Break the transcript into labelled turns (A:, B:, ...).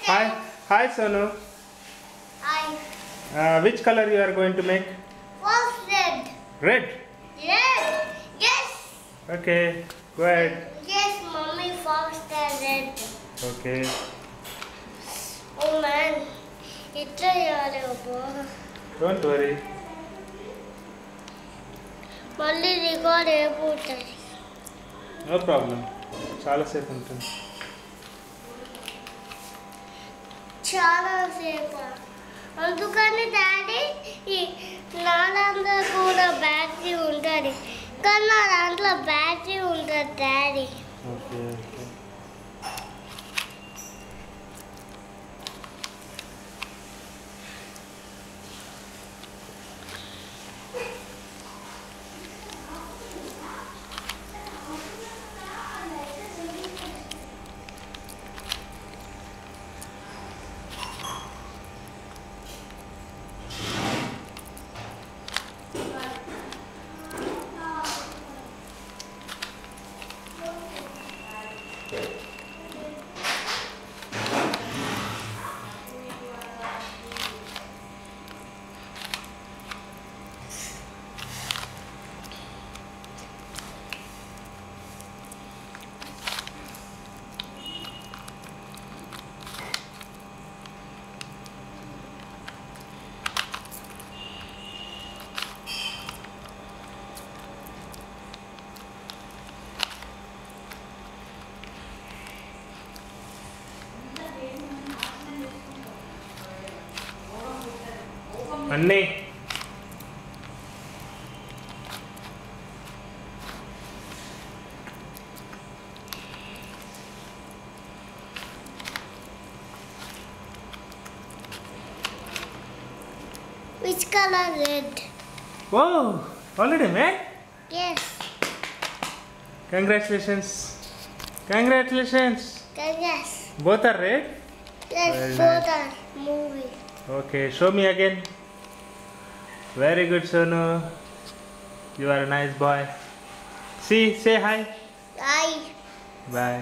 A: Hi, hi Sonu.
B: Hi.
A: Which color you are going to make?
B: First red.
A: Red.
B: Red. Yes.
A: Okay, go ahead.
B: Yes, mommy first red.
A: Okay.
B: Oh man, it's a
A: Don't worry.
B: మళ్ళీ record అయిపోతుంది.
A: No problem. చాలా సేపు ఉంటుంది.
B: చాలా సేపు. అందుకని daddy నా దాంట్లో కూడా బ్యాటరీ ఉంటుంది, కానీ నా దాంట్లో బ్యాటరీ ఉంటుంది డాడీ.
A: Okay okay. అన్నీ
B: Which color red?
A: Oh, already made?
B: Yes.
A: Congratulations. Congratulations.
B: Yes.
A: Both are red?
B: Yes,
A: Very
B: both are moving.
A: Okay, show me again. Very good, Sonu. You are a nice boy. See, say hi.
B: Bye.
A: Bye.